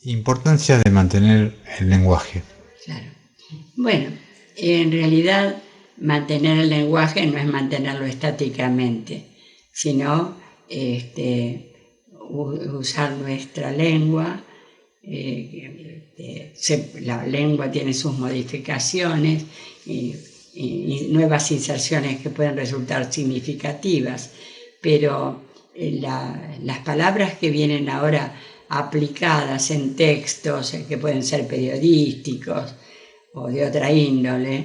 Importancia de mantener el lenguaje. Claro. Bueno, en realidad mantener el lenguaje no es mantenerlo estáticamente, sino usar nuestra lengua. La lengua tiene sus modificaciones y nuevas inserciones que pueden resultar significativas, pero las palabras que vienen ahora aplicadas en textos que pueden ser periodísticos o de otra índole,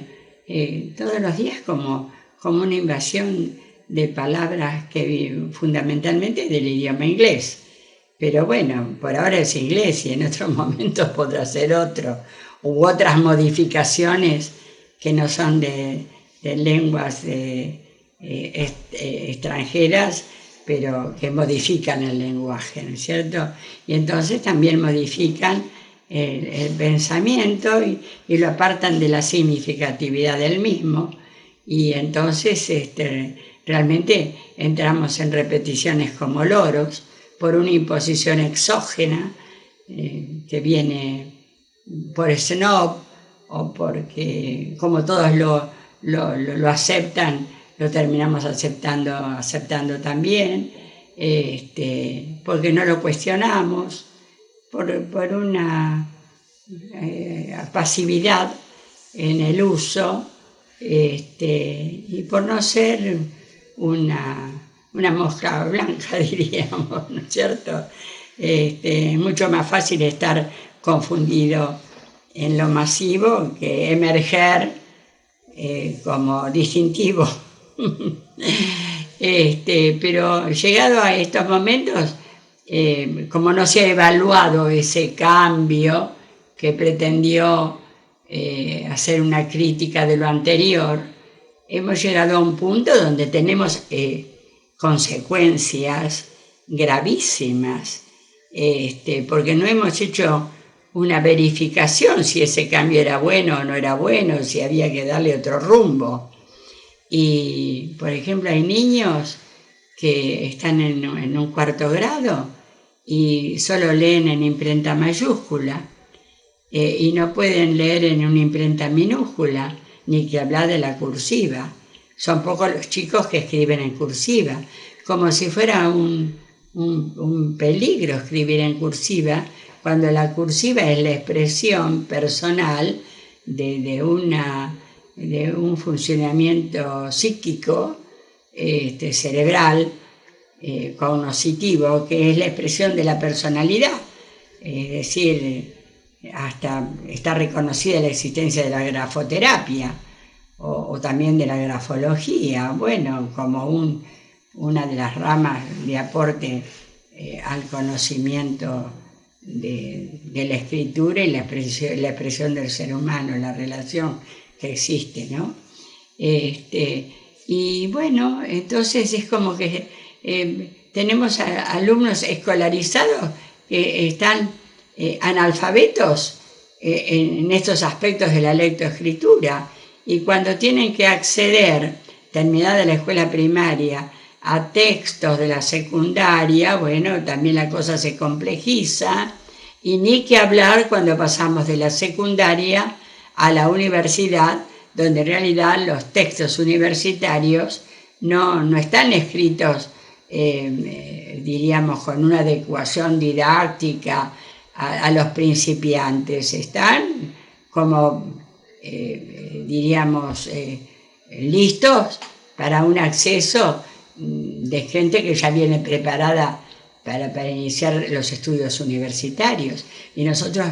todos los días como una invasión de palabras que fundamentalmente del idioma inglés. Pero bueno, por ahora es inglés y en otros momentos podrá ser otro, u otras modificaciones que no son de lenguas extranjeras, pero que modifican el lenguaje, ¿no es cierto? Y entonces también modifican el pensamiento y lo apartan de la significatividad del mismo, y entonces realmente entramos en repeticiones como loros por una imposición exógena que viene por snob o porque como todos lo aceptan, lo terminamos aceptando también, porque no lo cuestionamos, por una pasividad en el uso, y por no ser una mosca blanca, diríamos, ¿no es cierto? Es mucho más fácil estar confundido en lo masivo que emerger como distintivo. Pero llegado a estos momentos, como no se ha evaluado ese cambio que pretendió hacer una crítica de lo anterior, hemos llegado a un punto donde tenemos consecuencias gravísimas, porque no hemos hecho una verificación si ese cambio era bueno o no era bueno, si había que darle otro rumbo. Y, por ejemplo, hay niños que están en un cuarto grado y solo leen en imprenta mayúscula, y no pueden leer en una imprenta minúscula, ni que hablar de la cursiva. Son pocos los chicos que escriben en cursiva, como si fuera un peligro escribir en cursiva, cuando la cursiva es la expresión personal de un funcionamiento psíquico, cerebral, cognoscitivo, que es la expresión de la personalidad. Es decir, hasta está reconocida la existencia de la grafoterapia o también de la grafología, bueno, como una de las ramas de aporte al conocimiento de la escritura y la expresión del ser humano, la relación que existe, ¿no? Y bueno, entonces es como que tenemos alumnos escolarizados que están analfabetos en estos aspectos de la lectoescritura, y cuando tienen que acceder, terminada la escuela primaria, a textos de la secundaria, bueno, también la cosa se complejiza, y ni que hablar cuando pasamos de la secundaria a la universidad, donde en realidad los textos universitarios no están escritos, diríamos, con una adecuación didáctica a los principiantes, están como, diríamos, listos para un acceso de gente que ya viene preparada para iniciar los estudios universitarios. Y nosotros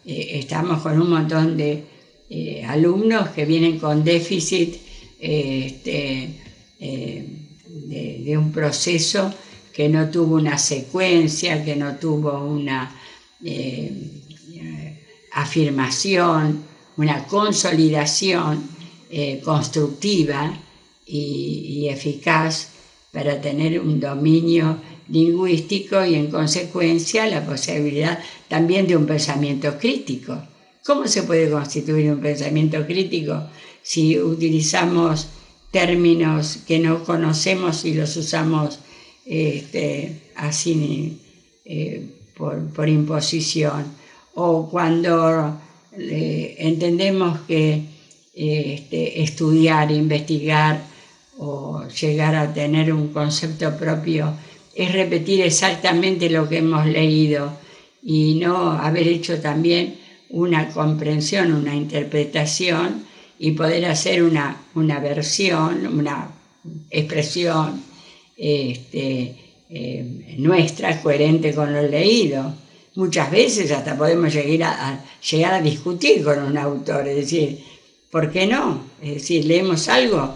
estamos con un montón de alumnos que vienen con déficit de un proceso que no tuvo una secuencia, que no tuvo una afirmación, una consolidación constructiva y eficaz para tener un dominio lingüístico y en consecuencia la posibilidad también de un pensamiento crítico. ¿Cómo se puede constituir un pensamiento crítico si utilizamos términos que no conocemos y los usamos así por imposición? o cuando entendemos que estudiar, investigar o llegar a tener un concepto propio es repetir exactamente lo que hemos leído y no haber hecho también una comprensión, una interpretación y poder hacer una versión, una expresión nuestra coherente con lo leído. Muchas veces hasta podemos llegar a discutir con un autor, es decir, ¿por qué no? Es decir, leemos algo,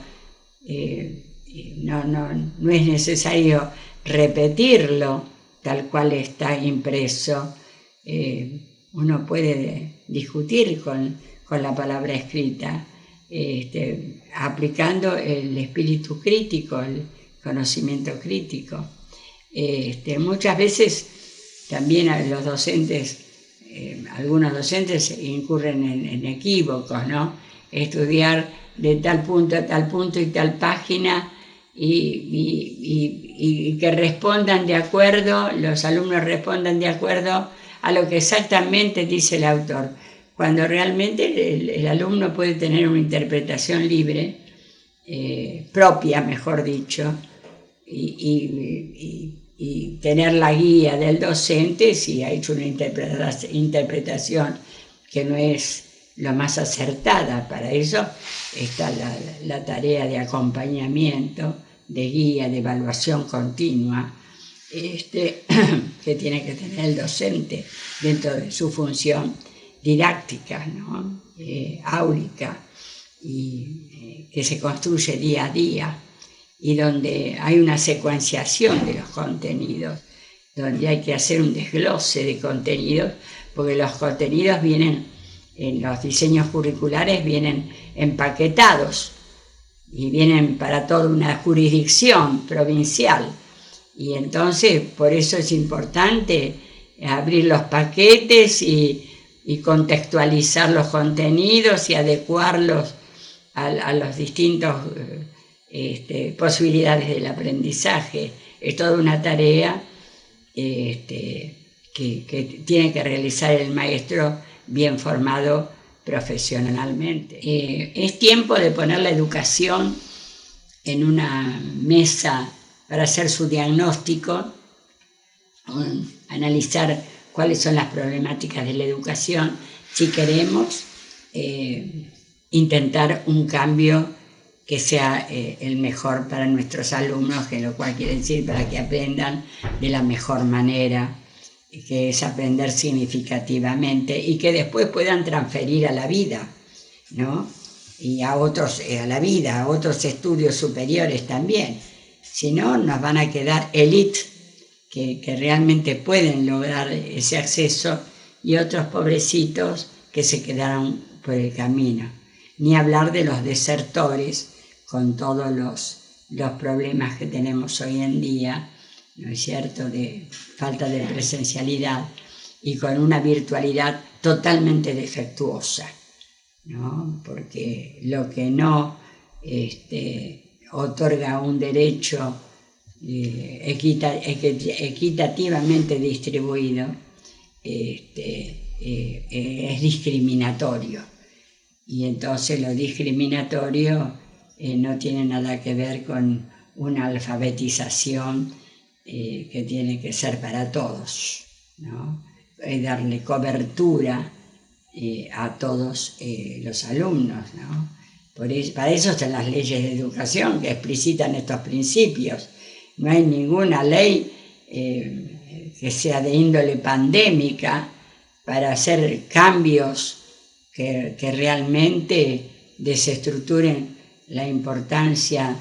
no es necesario repetirlo tal cual está impreso. Uno puede discutir con la palabra escrita, aplicando el espíritu crítico, el conocimiento crítico. Muchas veces también a los docentes, algunos docentes incurren en equívocos, ¿no? Estudiar de tal punto a tal punto y tal página y que respondan de acuerdo, los alumnos respondan de acuerdo a lo que exactamente dice el autor, cuando realmente el alumno puede tener una interpretación libre, propia, mejor dicho, y tener la guía del docente si ha hecho una interpretación que no es lo más acertada. Para eso está la tarea de acompañamiento, de guía, de evaluación continua, que tiene que tener el docente dentro de su función didáctica, ¿no? Áulica, y que se construye día a día, y donde hay una secuenciación de los contenidos, donde hay que hacer un desglose de contenidos, porque los contenidos vienen, en los diseños curriculares vienen empaquetados y vienen para toda una jurisdicción provincial. Y entonces por eso es importante abrir los paquetes y contextualizar los contenidos y adecuarlos a los distintos posibilidades del aprendizaje. Es toda una tarea que tiene que realizar el maestro bien formado profesionalmente. Es tiempo de poner la educación en una mesa para hacer su diagnóstico, analizar cuáles son las problemáticas de la educación, si queremos intentar un cambio que sea el mejor para nuestros alumnos, que lo cual quiere decir para que aprendan de la mejor manera, que es aprender significativamente y que después puedan transferir a la vida, ¿no? Y a otros, a la vida, a otros estudios superiores también. Si no, nos van a quedar élites que realmente pueden lograr ese acceso y otros pobrecitos que se quedaron por el camino. Ni hablar de los desertores con todos los problemas que tenemos hoy en día, ¿no es cierto?, de falta de presencialidad y con una virtualidad totalmente defectuosa, ¿no? Porque lo que no otorga un derecho equitativamente distribuido es discriminatorio. Y entonces lo discriminatorio no tiene nada que ver con una alfabetización que tiene que ser para todos, ¿no? Darle cobertura a todos los alumnos, ¿no? Para eso están las leyes de educación que explicitan estos principios. No hay ninguna ley que sea de índole pandémica para hacer cambios que realmente desestructuren la importancia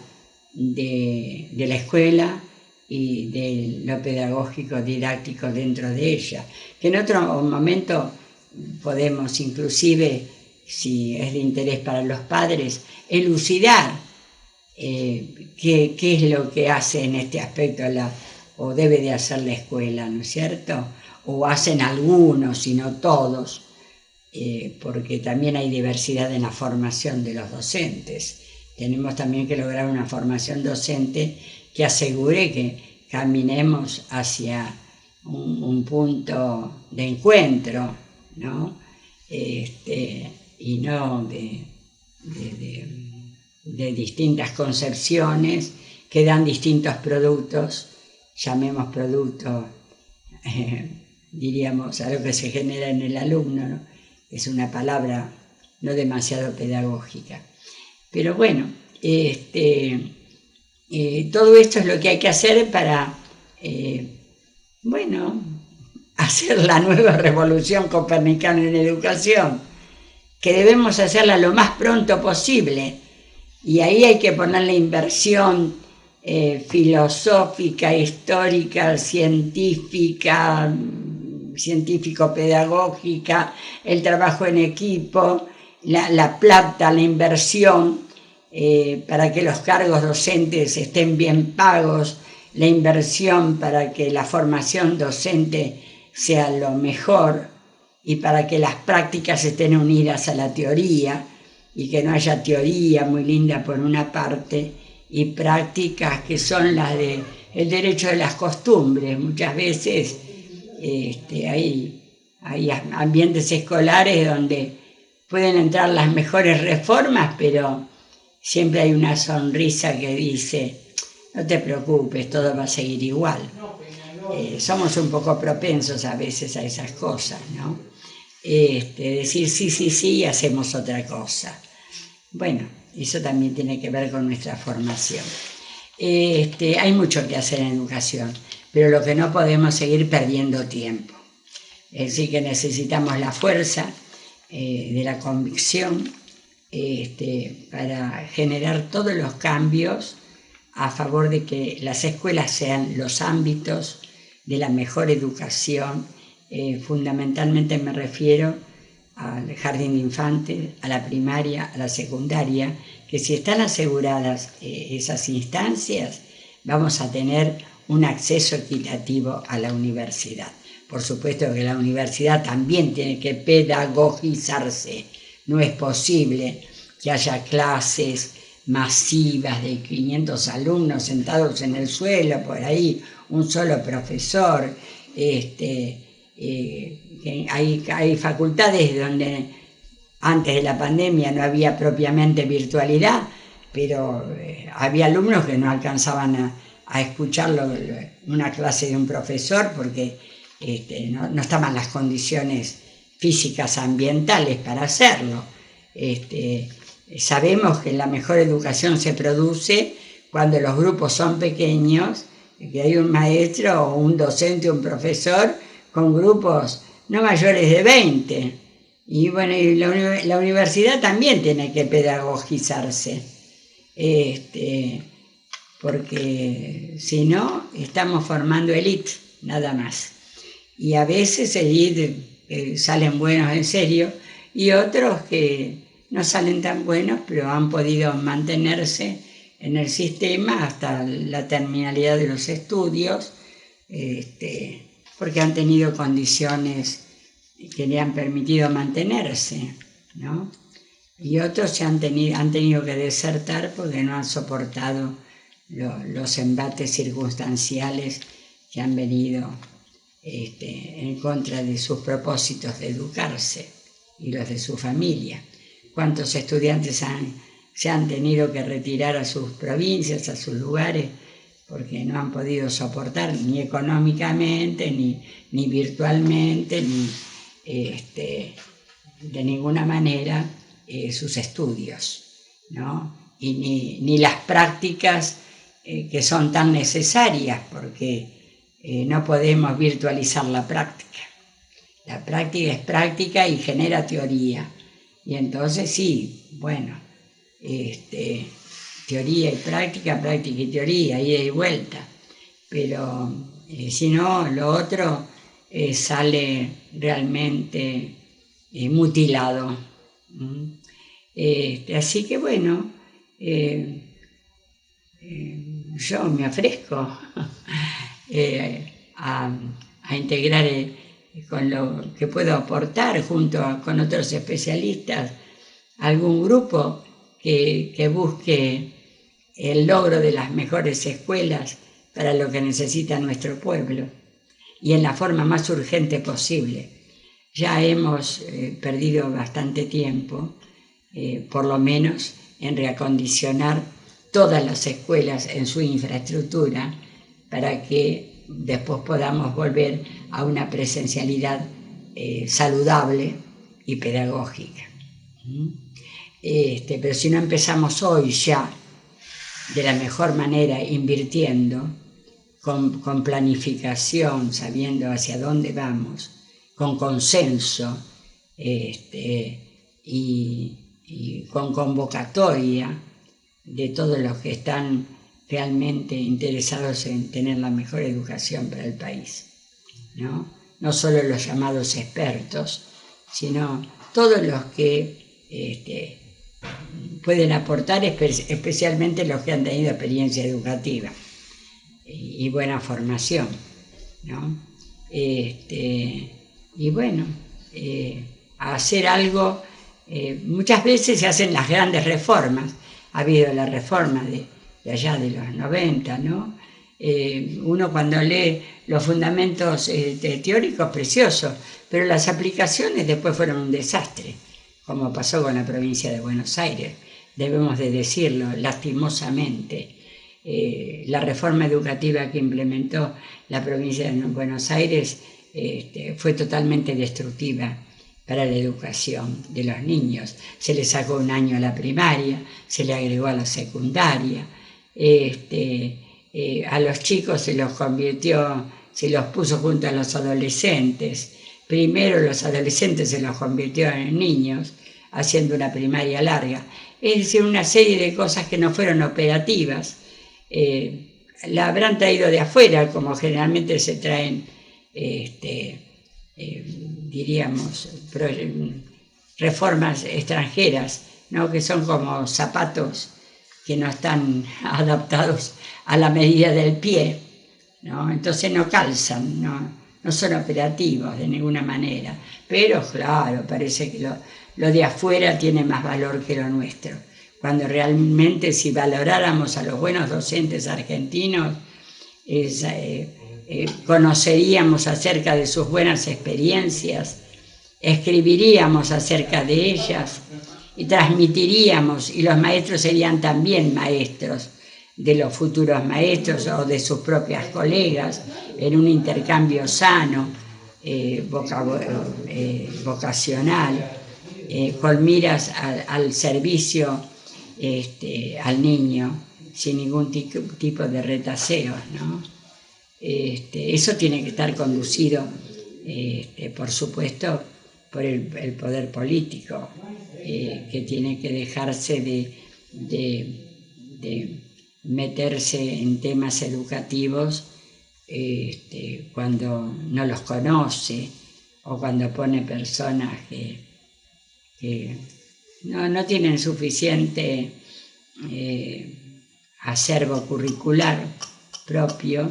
de la escuela y de lo pedagógico didáctico dentro de ella. Que en otro momento podemos inclusive, si es de interés para los padres, elucidar qué es lo que hace en este aspecto o debe de hacer la escuela, ¿no es cierto? O hacen algunos y no todos, porque también hay diversidad en la formación de los docentes. Tenemos también que lograr una formación docente que asegure que caminemos hacia un punto de encuentro, ¿no? Y no de distintas concepciones que dan distintos productos, llamemos productos, diríamos, a lo que se genera en el alumno, ¿no? Es una palabra no demasiado pedagógica. Pero bueno, todo esto es lo que hay que hacer para, hacer la nueva revolución copernicana en educación, que debemos hacerla lo más pronto posible. Y ahí hay que ponerle inversión filosófica, histórica, científica, científico-pedagógica, el trabajo en equipo, la plata, la inversión para que los cargos docentes estén bien pagos, la inversión para que la formación docente sea lo mejor y para que las prácticas estén unidas a la teoría y que no haya teoría muy linda por una parte y prácticas que son las del derecho de las costumbres. Muchas veces hay ambientes escolares donde pueden entrar las mejores reformas, pero siempre hay una sonrisa que dice, no te preocupes, todo va a seguir igual. Somos un poco propensos a veces a esas cosas, ¿no? Decir sí, y hacemos otra cosa. Bueno, eso también tiene que ver con nuestra formación. Hay mucho que hacer en educación, pero lo que no podemos seguir perdiendo tiempo. Es decir, que necesitamos la fuerza de la convicción para generar todos los cambios a favor de que las escuelas sean los ámbitos de la mejor educación. Fundamentalmente me refiero al jardín de infantes, a la primaria, a la secundaria, que si están aseguradas esas instancias, vamos a tener un acceso equitativo a la universidad. Por supuesto que la universidad también tiene que pedagogizarse. No es posible que haya clases masivas de 500 alumnos sentados en el suelo, por ahí, un solo profesor. Hay facultades donde antes de la pandemia no había propiamente virtualidad, pero había alumnos que no alcanzaban a escuchar una clase de un profesor porque no estaban las condiciones físicas ambientales para hacerlo. Sabemos que la mejor educación se produce cuando los grupos son pequeños, que hay un maestro o un docente o un profesor con grupos no mayores de 20. Y bueno, y la universidad también tiene que pedagogizarse, porque si no, estamos formando élite, nada más. Y a veces élite salen buenos en serio, y otros que no salen tan buenos, pero han podido mantenerse en el sistema hasta la terminalidad de los estudios, porque han tenido condiciones que le han permitido mantenerse, ¿no? Y otros han tenido que desertar porque no han soportado los embates circunstanciales que han venido en contra de sus propósitos de educarse y los de su familia. ¿Cuántos estudiantes se han tenido que retirar a sus provincias, a sus lugares, porque no han podido soportar ni económicamente, ni virtualmente, ni de ninguna manera sus estudios, ¿no? Y ni las prácticas que son tan necesarias, porque no podemos virtualizar la práctica. La práctica es práctica y genera teoría. Y entonces sí, bueno, teoría y práctica, práctica y teoría, ida y vuelta. Pero si no, lo otro sale realmente mutilado. Así que bueno, yo me ofrezco a integrar con lo que puedo aportar junto con otros especialistas algún grupo que busque el logro de las mejores escuelas para lo que necesita nuestro pueblo y en la forma más urgente posible. Ya hemos perdido bastante tiempo, por lo menos en reacondicionar todas las escuelas en su infraestructura para que después podamos volver a una presencialidad saludable y pedagógica. Pero si no empezamos hoy ya de la mejor manera, invirtiendo, con planificación, sabiendo hacia dónde vamos, con consenso y con convocatoria de todos los que están realmente interesados en tener la mejor educación para el país, ¿no? No solo los llamados expertos, sino todos los que pueden aportar, especialmente los que han tenido experiencia educativa y buena formación, ¿no? Y bueno, hacer algo, muchas veces se hacen las grandes reformas. Ha habido la reforma de allá de los 90, ¿no? Uno cuando lee los fundamentos teóricos, preciosos, pero las aplicaciones después fueron un desastre, como pasó con la provincia de Buenos Aires, debemos de decirlo lastimosamente. La reforma educativa que implementó la provincia de Buenos Aires fue totalmente destructiva para la educación de los niños. Se le sacó un año a la primaria, se le agregó a la secundaria, a los chicos se los puso junto a los adolescentes. Primero los adolescentes se los convirtió en niños, haciendo una primaria larga. Es decir, una serie de cosas que no fueron operativas. La habrán traído de afuera, como generalmente se traen, diríamos, reformas extranjeras, ¿no? Que son como zapatos que no están adaptados a la medida del pie, ¿no? Entonces no calzan, no son operativos de ninguna manera. Pero claro, parece que lo de afuera tiene más valor que lo nuestro, cuando realmente si valoráramos a los buenos docentes argentinos, conoceríamos acerca de sus buenas experiencias, escribiríamos acerca de ellas y transmitiríamos, y los maestros serían también maestros de los futuros maestros o de sus propias colegas, en un intercambio sano, vocacional, con miras al servicio al niño, sin ningún tipo de retaseos, ¿no? Eso tiene que estar conducido, por supuesto, por el poder político, que tiene que dejarse de meterse en temas educativos cuando no los conoce o cuando pone personas que no tienen suficiente acervo curricular propio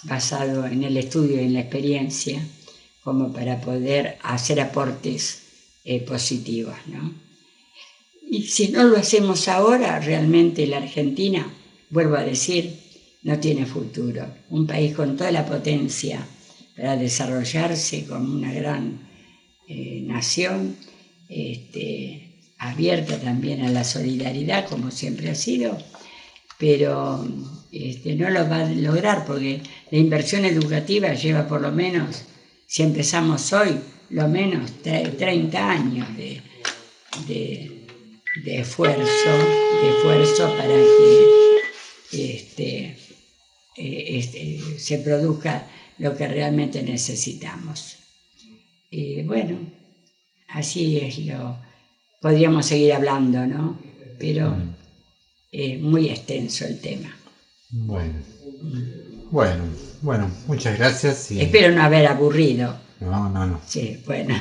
basado en el estudio y en la experiencia como para poder hacer aportes positivos, ¿no? Y si no lo hacemos ahora, realmente la Argentina, vuelvo a decir, no tiene futuro. Un país con toda la potencia para desarrollarse como una gran nación, abierta también a la solidaridad, como siempre ha sido, pero no lo va a lograr porque la inversión educativa lleva por lo menos, si empezamos hoy, lo menos 30 años de esfuerzo para que se produzca lo que realmente necesitamos. Bueno, así es podríamos seguir hablando, ¿no? Pero es muy extenso el tema. Bueno, muchas gracias. Espero no haber aburrido. No. Sí, bueno.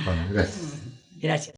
Bueno, gracias. Gracias.